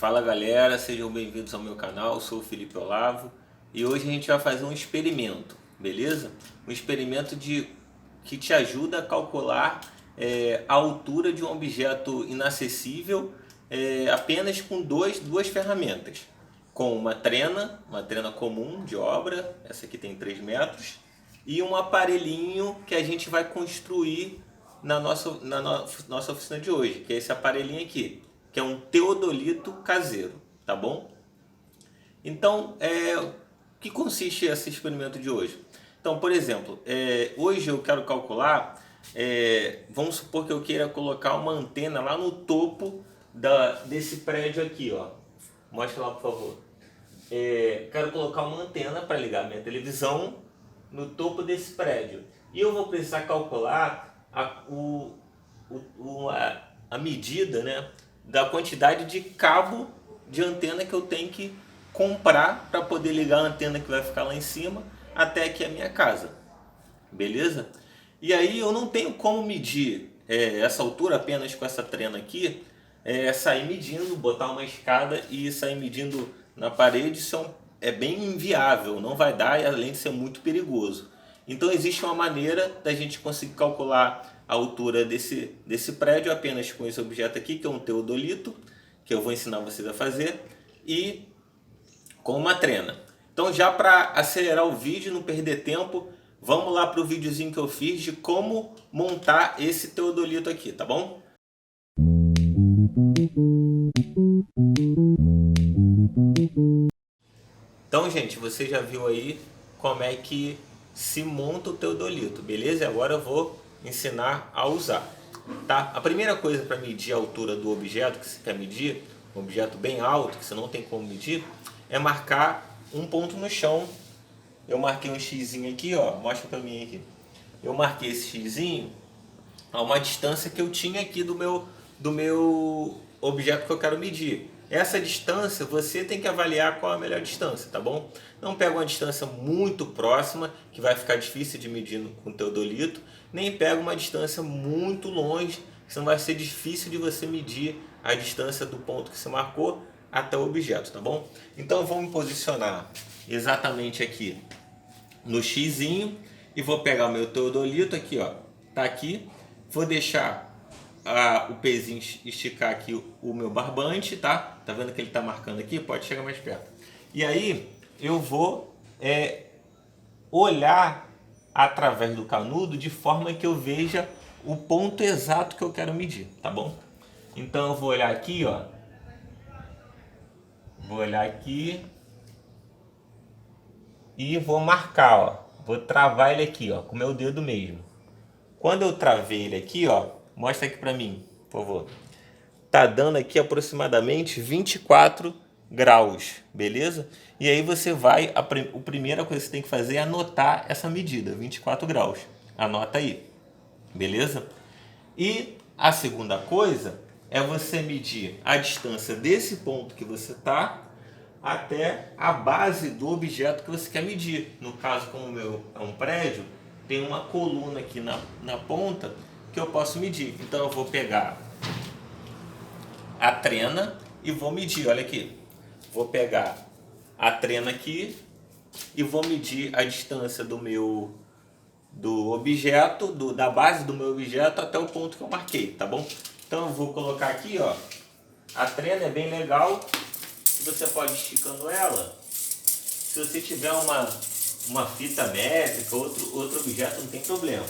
Fala galera, sejam bem-vindos ao meu canal, eu sou o Felipe Olavo e hoje a gente vai fazer um experimento, beleza? Um experimento que te ajuda a calcular a altura de um objeto inacessível apenas com duas ferramentas. Com uma trena comum de obra, essa aqui tem 3 metros, e um aparelhinho que a gente vai construir na nossa oficina de hoje, que é esse aparelhinho aqui, que é um teodolito caseiro, tá bom? Então, o que consiste esse experimento de hoje? Então, por exemplo, hoje eu quero calcular, vamos supor que eu queira colocar uma antena lá no topo desse prédio aqui, ó. Mostra lá, por favor. Quero colocar uma antena para ligar minha televisão no topo desse prédio. E eu vou precisar calcular a medida, né, da quantidade de cabo de antena que eu tenho que comprar para poder ligar a antena que vai ficar lá em cima até aqui a minha casa. Beleza? E aí eu não tenho como medir essa altura apenas com essa trena aqui, sair medindo, botar uma escada e sair medindo na parede. Isso é bem inviável, não vai dar, e além de ser muito perigoso. Então existe uma maneira da gente conseguir calcular a altura desse prédio apenas com esse objeto aqui, que é um teodolito, que eu vou ensinar vocês a fazer, e com uma trena. Então, já para acelerar o vídeo, não perder tempo, vamos lá para o videozinho que eu fiz de como montar esse teodolito aqui, tá bom? Então, gente, você já viu aí como é que se monta o teodolito, beleza? E agora eu vou ensinar a usar, tá? A primeira coisa para medir a altura do objeto que você quer medir, um objeto bem alto que você não tem como medir, é marcar um ponto no chão. Eu marquei um xizinho aqui, ó, mostra para mim aqui. Eu marquei esse xizinho a uma distância que eu tinha aqui do meu objeto que eu quero medir. Essa distância você tem que avaliar qual é a melhor distância, tá bom? Não pega uma distância muito próxima, que vai ficar difícil de medir com o teodolito, nem pega uma distância muito longe, que senão vai ser difícil de você medir a distância do ponto que você marcou até o objeto, tá bom? Então eu vou me posicionar exatamente aqui no xizinho e vou pegar o meu teodolito aqui, ó, tá aqui, vou deixar o pezinho esticar aqui o meu barbante, tá? Tá vendo que ele tá marcando aqui? Pode chegar mais perto. E aí eu vou olhar através do canudo de forma que eu veja o ponto exato que eu quero medir, tá bom? Então eu vou olhar aqui, ó. Vou olhar aqui e vou marcar, ó. Vou travar ele aqui, ó, com o meu dedo mesmo. Quando eu travei ele aqui, ó, mostra aqui pra mim, por favor. Tá dando aqui aproximadamente 24 graus, beleza? E aí você vai, a primeira coisa que você tem que fazer é anotar essa medida, 24 graus. Anota aí, beleza? E a segunda coisa é você medir a distância desse ponto que você tá até a base do objeto que você quer medir. No caso, como o meu é um prédio, tem uma coluna aqui na ponta que eu posso medir. Então eu vou pegar a trena e vou medir, olha aqui. Vou pegar a trena aqui e vou medir a distância do objeto, da base do meu objeto até o ponto que eu marquei, tá bom? Então eu vou colocar aqui, ó. A trena é bem legal, você pode ir esticando ela. Se você tiver uma fita métrica, outro objeto, não tem problema.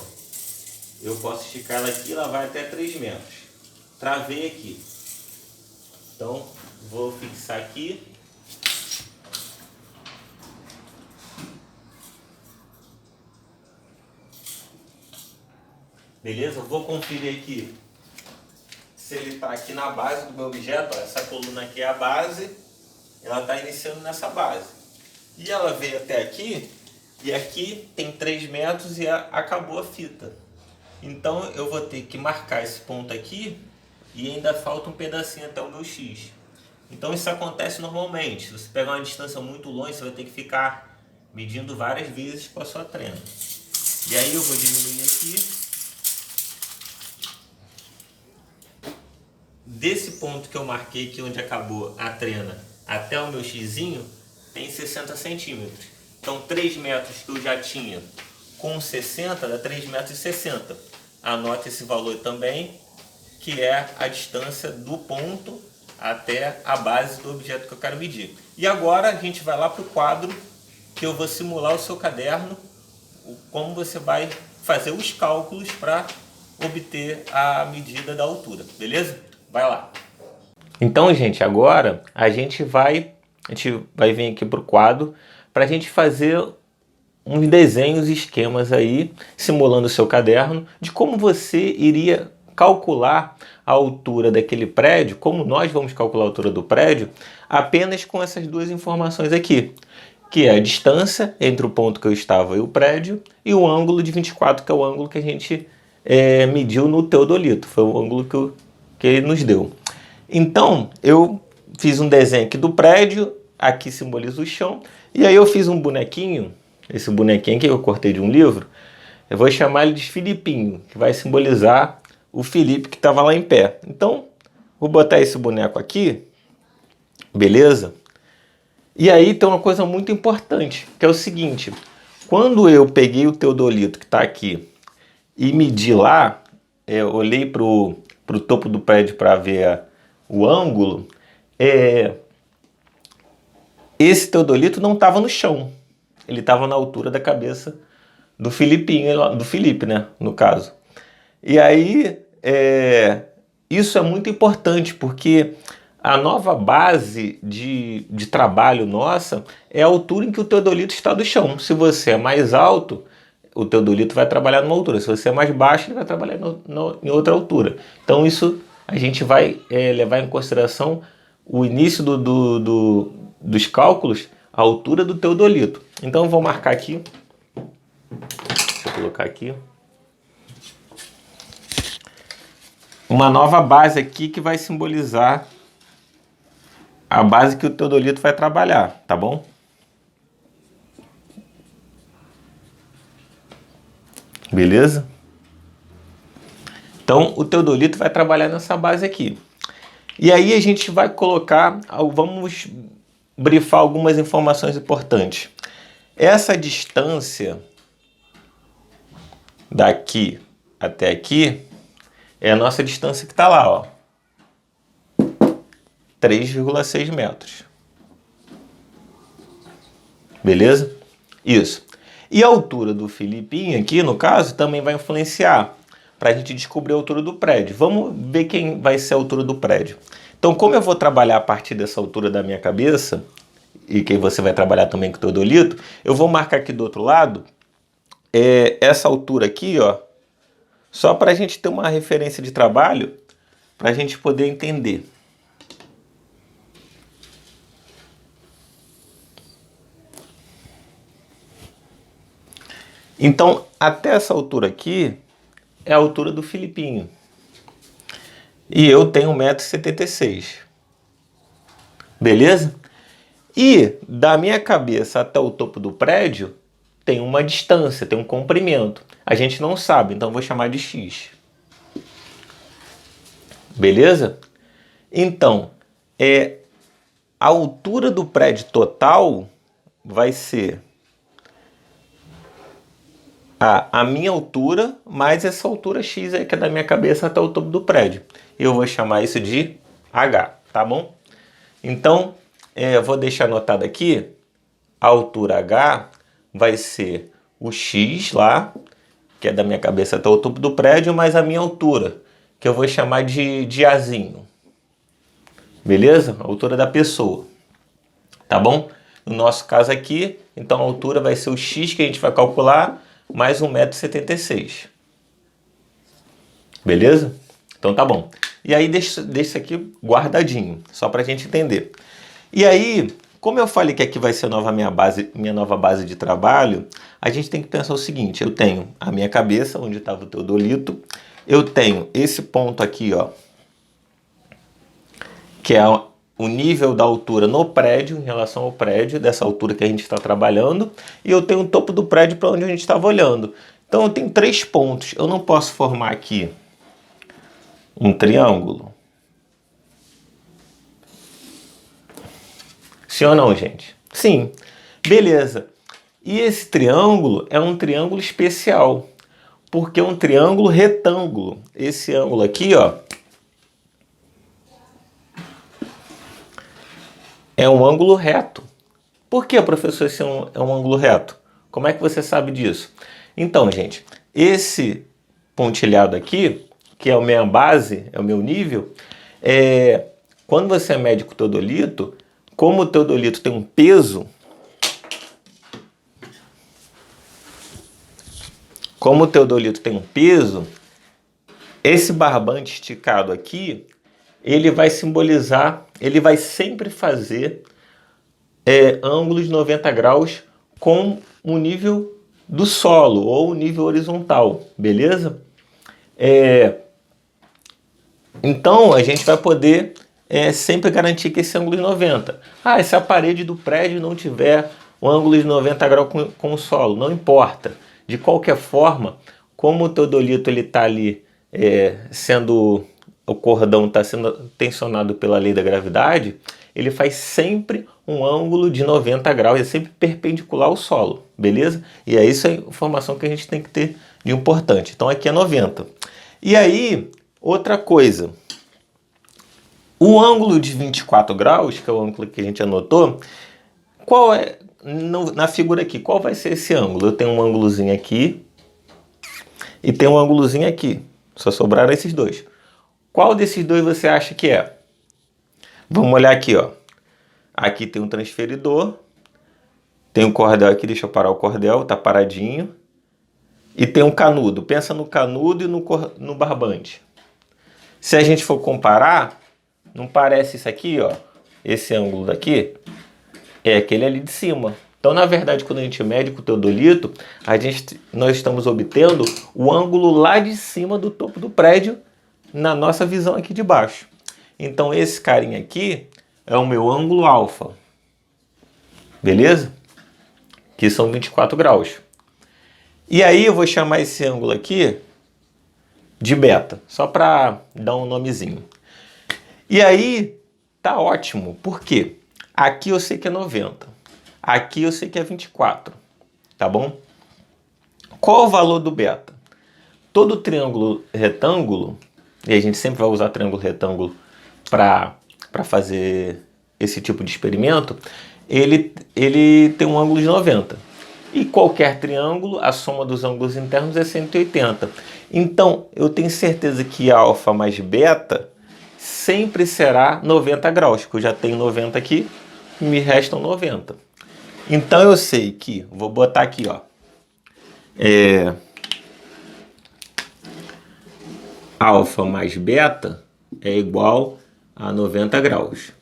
Eu posso esticar ela aqui, ela vai até 3 metros. Travei aqui. Então, vou fixar aqui. Beleza? Eu vou conferir aqui se ele está aqui na base do meu objeto. Ó, essa coluna aqui é a base. Ela está iniciando nessa base. E ela veio até aqui. E aqui tem 3 metros e acabou a fita. Então eu vou ter que marcar esse ponto aqui e ainda falta um pedacinho até o meu X. Então isso acontece normalmente. Se você pegar uma distância muito longe, você vai ter que ficar medindo várias vezes com a sua trena. E aí eu vou diminuir aqui. desse ponto que eu marquei aqui onde acabou a trena até o meu xizinho, tem 60 centímetros. Então 3 metros que eu já tinha com 60 dá 3,60 metros. Anote esse valor também, que é a distância do ponto até a base do objeto que eu quero medir. E agora a gente vai lá para o quadro que eu vou simular o seu caderno, como você vai fazer os cálculos para obter a medida da altura, beleza? Vai lá. Então, gente, agora a gente vai vir aqui para o quadro para a gente fazer uns desenhos e esquemas aí, simulando o seu caderno, de como você iria calcular a altura daquele prédio, como nós vamos calcular a altura do prédio, apenas com essas duas informações aqui, que é a distância entre o ponto que eu estava e o prédio, e o ângulo de 24, que é o ângulo que a gente mediu no teodolito, foi o ângulo que ele nos deu. Então, eu fiz um desenho aqui do prédio, aqui simboliza o chão, e aí eu fiz um bonequinho, esse bonequinho aqui que eu cortei de um livro, eu vou chamar ele de Filipinho, que vai simbolizar o Felipe que estava lá em pé. Então, vou botar esse boneco aqui, beleza? E aí tem uma coisa muito importante, que é o seguinte, quando eu peguei o teodolito que está aqui e medi lá, eu olhei para o topo do prédio para ver o ângulo, esse teodolito não estava no chão, ele estava na altura da cabeça do Filipinho, do Felipe, né, no caso. E aí, isso é muito importante, porque a nova base de trabalho nossa é a altura em que o teodolito está do chão. Se você é mais alto, o teodolito vai trabalhar numa altura. Se você é mais baixo, ele vai trabalhar em outra altura. Então isso a gente vai levar em consideração o início dos cálculos, a altura do teodolito. Então eu vou marcar aqui, deixa eu colocar aqui, uma nova base aqui que vai simbolizar a base que o teodolito vai trabalhar, tá bom? Beleza? Então o teodolito vai trabalhar nessa base aqui. E aí a gente vai colocar, vamos brifar algumas informações importantes. Essa distância daqui até aqui é a nossa distância que está lá, ó. 3,6 metros. Beleza? Isso. E a altura do Filipinho aqui, no caso, também vai influenciar para a gente descobrir a altura do prédio. Vamos ver quem vai ser a altura do prédio. Então, como eu vou trabalhar a partir dessa altura da minha cabeça, e que você vai trabalhar também com o teodolito, eu vou marcar aqui do outro lado essa altura aqui, ó, só para a gente ter uma referência de trabalho, para a gente poder entender. Então, até essa altura aqui é a altura do Filipinho. E eu tenho 1,76 m. Beleza? E da minha cabeça até o topo do prédio tem uma distância, tem um comprimento. A gente não sabe, então eu vou chamar de x. Beleza? Então, a altura do prédio total vai ser a minha altura mais essa altura x aí que é da minha cabeça até o topo do prédio. Eu vou chamar isso de h, tá bom? Então, eu vou deixar anotado aqui, a altura h vai ser o x lá, que é da minha cabeça até o topo do prédio, mais a minha altura, que eu vou chamar de azinho. Beleza? A altura da pessoa. Tá bom? No nosso caso aqui, então a altura vai ser o x que a gente vai calcular, mais 1,76 m. Beleza? Então tá bom. E aí deixa isso aqui guardadinho, só pra gente entender. E aí, como eu falei que aqui vai ser minha nova base de trabalho, a gente tem que pensar o seguinte, eu tenho a minha cabeça, onde estava o teodolito, eu tenho esse ponto aqui, ó, que é o nível da altura no prédio, em relação ao prédio, dessa altura que a gente está trabalhando, e eu tenho o topo do prédio para onde a gente estava olhando. Então eu tenho 3 pontos, eu não posso formar aqui um triângulo. Sim ou não, gente? Sim. Beleza. E esse triângulo é um triângulo especial, porque é um triângulo retângulo. Esse ângulo aqui, ó, é um ângulo reto. Por que, professor, esse é um ângulo reto? Como é que você sabe disso? Então, gente, esse pontilhado aqui, que é a minha base, é o meu nível, quando você mede com o teodolito, como o teodolito tem um peso, esse barbante esticado aqui, ele vai simbolizar, ele vai sempre fazer ângulos de 90 graus com o nível do solo ou o nível horizontal, beleza? Então a gente vai poder sempre garantir que esse ângulo de 90. Ah, se a parede do prédio não tiver um ângulo de 90 graus com o solo, não importa. De qualquer forma, como o teodolito está ali o cordão está sendo tensionado pela lei da gravidade, ele faz sempre um ângulo de 90 graus, é sempre perpendicular ao solo, beleza? E é isso a informação que a gente tem que ter de importante. Então aqui é 90. E aí, outra coisa, o ângulo de 24 graus, que é o ângulo que a gente anotou, qual é, na figura aqui, qual vai ser esse ângulo? Eu tenho um ângulozinho aqui e tenho um ângulozinho aqui, só sobraram esses dois. Qual desses dois você acha que é? Vamos olhar aqui, ó. Aqui tem um transferidor, tem um cordel aqui, deixa eu parar o cordel, tá paradinho. E tem um canudo, pensa no canudo e no barbante. Se a gente for comparar, não parece isso aqui, ó, esse ângulo daqui, é aquele ali de cima. Então, na verdade, quando a gente mede com o teodolito, nós estamos obtendo o ângulo lá de cima do topo do prédio, na nossa visão aqui de baixo. Então, esse carinha aqui é o meu ângulo alfa. Beleza? Que são 24 graus. E aí, eu vou chamar esse ângulo aqui de beta, só para dar um nomezinho. E aí, tá ótimo. Por quê? Aqui eu sei que é 90. Aqui eu sei que é 24. Tá bom? Qual o valor do beta? Todo triângulo retângulo, e a gente sempre vai usar triângulo retângulo para fazer esse tipo de experimento, ele tem um ângulo de 90. E qualquer triângulo, a soma dos ângulos internos é 180. Então, eu tenho certeza que alfa mais beta sempre será 90 graus, porque eu já tenho 90 aqui, me restam 90. Então, eu sei que, vou botar aqui, ó, alfa mais beta é igual a 90 graus.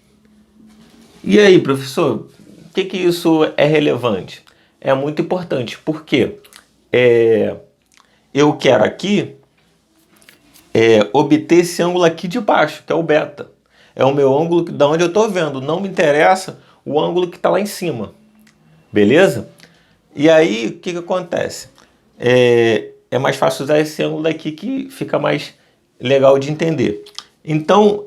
E aí, professor, o que isso é relevante? É muito importante, porque eu quero aqui obter esse ângulo aqui de baixo, que é o beta. É o meu ângulo da onde eu estou vendo. Não me interessa o ângulo que está lá em cima. Beleza? E aí, o que acontece? É mais fácil usar esse ângulo daqui que fica mais legal de entender. Então,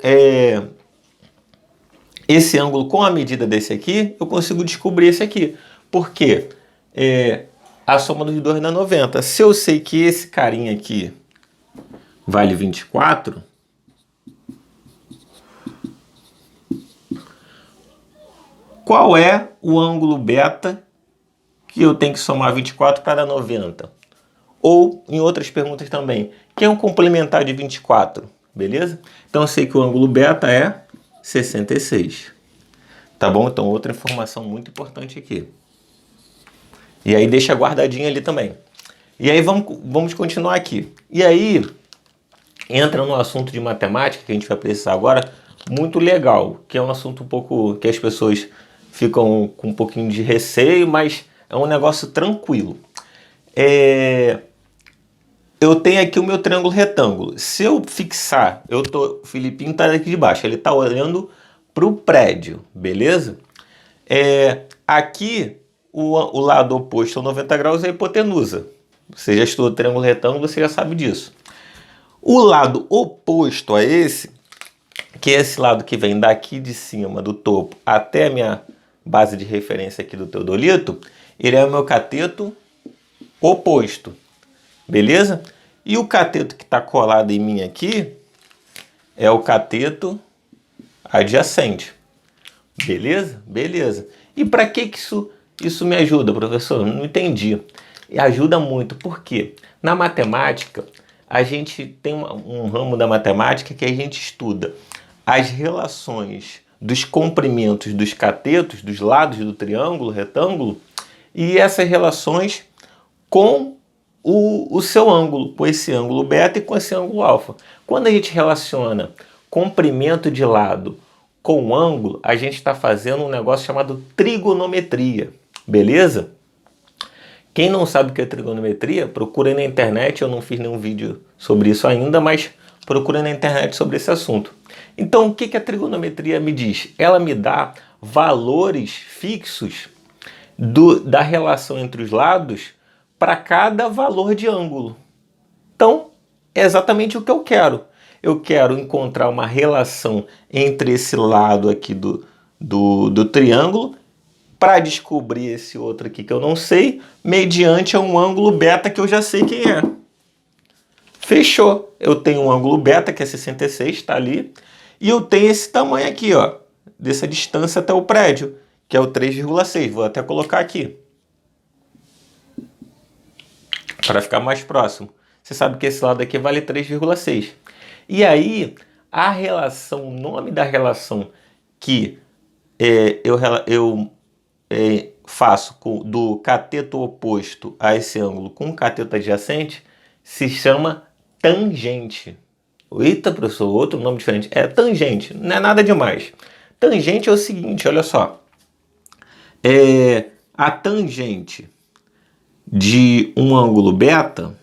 esse ângulo com a medida desse aqui, eu consigo descobrir esse aqui. Por quê? A soma dos dois dá 90. Se eu sei que esse carinha aqui vale 24, qual é o ângulo beta que eu tenho que somar 24 para dar 90? Ou, em outras perguntas também, que é um complementar de 24, beleza? Então eu sei que o ângulo beta é 66. Tá bom? Então outra informação muito importante aqui. E aí deixa guardadinho ali também. E aí vamos continuar aqui. E aí entra no assunto de matemática que a gente vai precisar agora, muito legal, que é um assunto um pouco que as pessoas ficam com um pouquinho de receio, mas é um negócio tranquilo. Eu tenho aqui o meu triângulo retângulo. Se eu fixar, o Filipinho está aqui de baixo, ele está olhando para o prédio, beleza? Aqui o lado oposto ao 90 graus é a hipotenusa. Você já estudou triângulo retângulo, você já sabe disso. O lado oposto a esse, que é esse lado que vem daqui de cima do topo até base de referência aqui do teodolito, ele é o meu cateto oposto, beleza? E o cateto que está colado em mim aqui é o cateto adjacente, beleza? Beleza. E para que isso me ajuda, professor? Não entendi. E ajuda muito, porque na matemática a gente tem um ramo da matemática que a gente estuda as relações dos comprimentos dos catetos, dos lados do triângulo, retângulo, e essas relações com o seu ângulo, com esse ângulo beta e com esse ângulo alfa. Quando a gente relaciona comprimento de lado com ângulo, a gente está fazendo um negócio chamado trigonometria, beleza? Quem não sabe o que é trigonometria, procura na internet. Eu não fiz nenhum vídeo sobre isso ainda, mas procura na internet sobre esse assunto. Então, o que a trigonometria me diz? Ela me dá valores fixos da relação entre os lados para cada valor de ângulo. Então, é exatamente o que eu quero. Eu quero encontrar uma relação entre esse lado aqui do triângulo para descobrir esse outro aqui que eu não sei, mediante um ângulo beta que eu já sei quem é. Fechou. Eu tenho um ângulo beta, que é 66, está ali. E eu tenho esse tamanho aqui, ó, dessa distância até o prédio, que é o 3,6. Vou até colocar aqui, para ficar mais próximo. Você sabe que esse lado aqui vale 3,6. E aí, a relação, o nome da relação que eu faço do cateto oposto a esse ângulo com o cateto adjacente se chama tangente. Eita, professor, outro nome diferente. É tangente, não é nada demais. Tangente é o seguinte, olha só. A tangente de um ângulo beta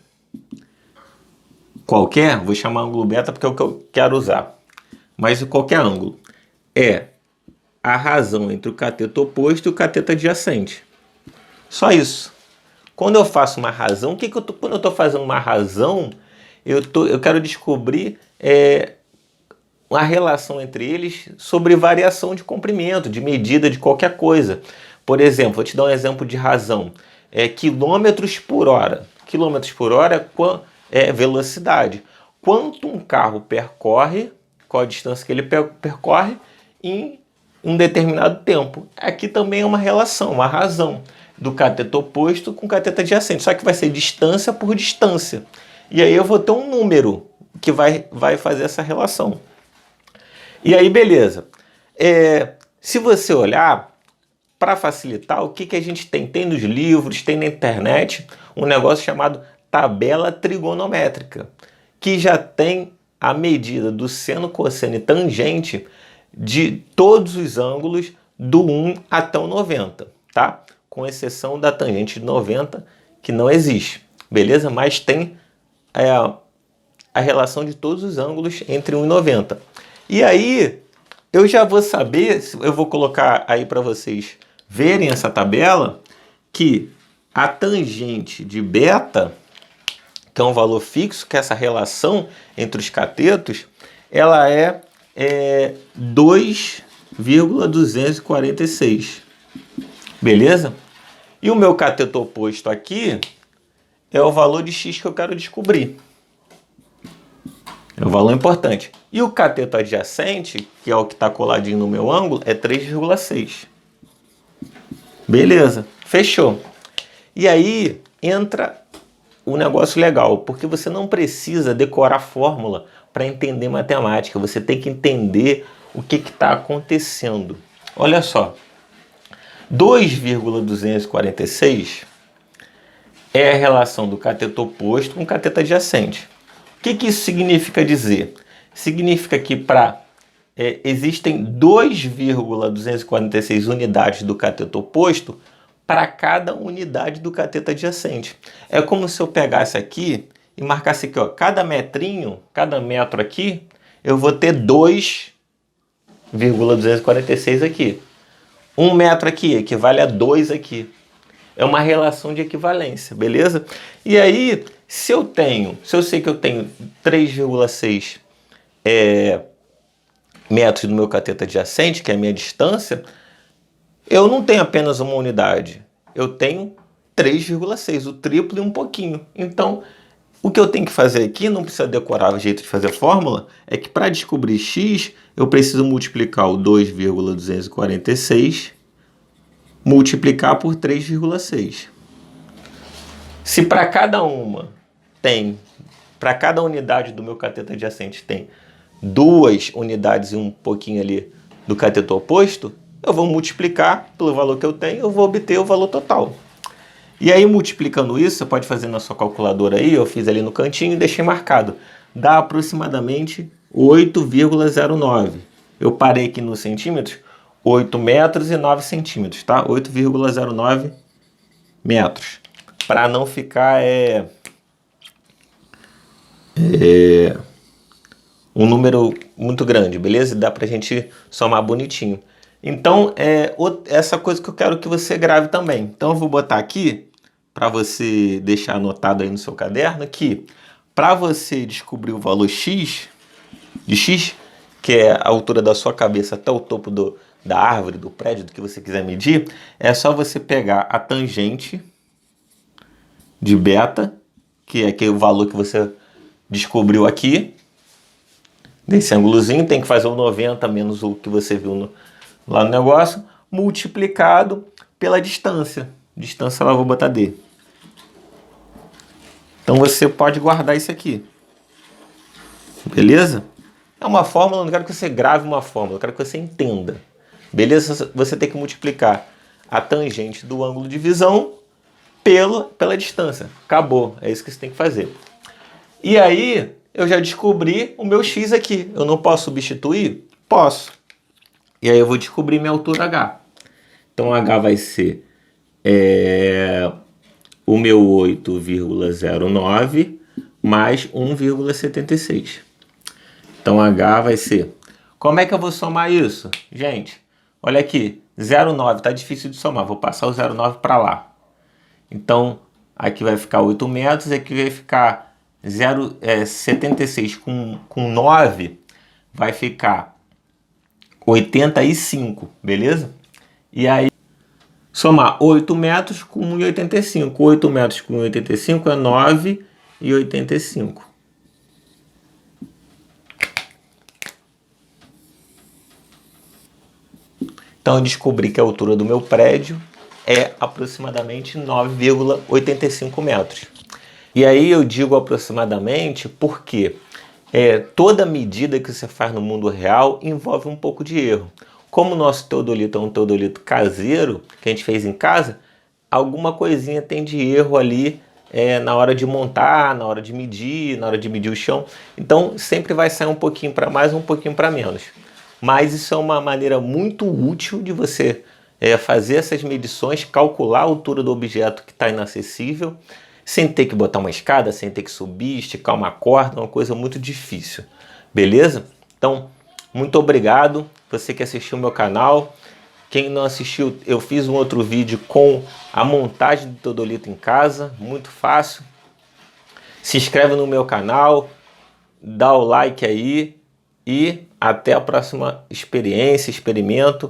qualquer, vou chamar ângulo beta porque é o que eu quero usar, mas qualquer ângulo, é a razão entre o cateto oposto e o cateto adjacente. Só isso. Quando eu faço uma razão, quando eu estou fazendo uma razão, eu quero descobrir a relação entre eles sobre variação de comprimento, de medida de qualquer coisa. Por exemplo, vou te dar um exemplo de razão. Quilômetros por hora. Quilômetros por hora é velocidade. Quanto um carro percorre, qual a distância que ele percorre em um determinado tempo. Aqui também é uma relação, uma razão do cateto oposto com o cateto adjacente, só que vai ser distância por distância. E aí eu vou ter um número que vai fazer essa relação. E aí, beleza. Se você olhar, para facilitar, o que a gente tem? Tem nos livros, tem na internet, um negócio chamado tabela trigonométrica, que já tem a medida do seno, cosseno e tangente de todos os ângulos do 1 até o 90, tá? Com exceção da tangente de 90, que não existe, beleza? Mas tem a relação de todos os ângulos entre 1 e 90. E aí, eu já vou saber, eu vou colocar aí para vocês verem essa tabela, que a tangente de beta, que é um valor fixo, que é essa relação entre os catetos, ela é 2,246. Beleza? E o meu cateto oposto aqui é o valor de x que eu quero descobrir. É um valor importante. E o cateto adjacente, que é o que está coladinho no meu ângulo, é 3,6. Beleza, fechou. E aí entra o negócio legal, porque você não precisa decorar fórmula para entender matemática. Você tem que entender o que está acontecendo. Olha só, 2,246 é a relação do cateto oposto com o cateto adjacente. O que isso significa dizer? Significa que existem 2,246 unidades do cateto oposto para cada unidade do cateto adjacente. É como se eu pegasse aqui e marcasse aqui, ó, cada metro aqui, eu vou ter 2,246 aqui. 1 metro aqui equivale a 2 aqui. É uma relação de equivalência, beleza? E aí, se eu sei que eu tenho 3,6 metros no meu cateto adjacente, que é a minha distância, eu não tenho apenas uma unidade, eu tenho 3,6, o triplo e um pouquinho. Então, o que eu tenho que fazer aqui, não precisa decorar o jeito de fazer a fórmula, é que para descobrir x, eu preciso multiplicar o 2,246, multiplicar por 3,6. Se para cada unidade do meu cateto adjacente tem 2 unidades e um pouquinho ali do cateto oposto, eu vou multiplicar pelo valor que eu tenho, eu vou obter o valor total. E aí, multiplicando isso, você pode fazer na sua calculadora aí, eu fiz ali no cantinho e deixei marcado. Dá aproximadamente 8,09. Eu parei aqui nos centímetros, 8 metros e 9 centímetros, tá? 8,09 metros. Para não ficar um número muito grande, beleza? Dá pra gente somar bonitinho. Então, essa coisa que eu quero que você grave também. Então, eu vou botar aqui, para você deixar anotado aí no seu caderno, que para você descobrir o valor x, de x, que é a altura da sua cabeça até o topo da árvore, do prédio, do que você quiser medir, é só você pegar a tangente de beta, que é aquele valor que você descobriu aqui, desse ângulozinho, tem que fazer o 90 menos o que você viu lá no negócio, multiplicado pela distância. Distância lá eu vou botar D. Então você pode guardar isso aqui. Beleza? É uma fórmula, não quero que você grave uma fórmula, eu quero que você entenda. Beleza? Você tem que multiplicar a tangente do ângulo de visão pela distância. Acabou. É isso que você tem que fazer. E aí, eu já descobri o meu x aqui. Eu não posso substituir? Posso. E aí eu vou descobrir minha altura h. Então h vai ser o meu 8,09 mais 1,76. Então h vai ser... Como é que eu vou somar isso? Gente, olha aqui. 0,9 tá difícil de somar. Vou passar o 0,9 para lá. Então, aqui vai ficar 8 metros, aqui vai ficar 76 com 9, vai ficar 85, beleza? E aí, somar 8 metros com 1,85. 8 metros com 1,85 é 9,85. Então, eu descobri que a altura do meu prédio é aproximadamente 9,85 metros. E aí eu digo aproximadamente porque toda medida que você faz no mundo real envolve um pouco de erro. Como o nosso teodolito é um teodolito caseiro, que a gente fez em casa, alguma coisinha tem de erro ali na hora de montar, na hora de medir o chão. Então sempre vai sair um pouquinho para mais, um pouquinho para menos. Mas isso é uma maneira muito útil de você fazer essas medições, calcular a altura do objeto que está inacessível, sem ter que botar uma escada, sem ter que subir, esticar uma corda, uma coisa muito difícil. Beleza? Então, muito obrigado. Você que assistiu o meu canal. Quem não assistiu, eu fiz um outro vídeo com a montagem do teodolito em casa, muito fácil. Se inscreve no meu canal, dá o like aí e até a próxima experiência, experimento.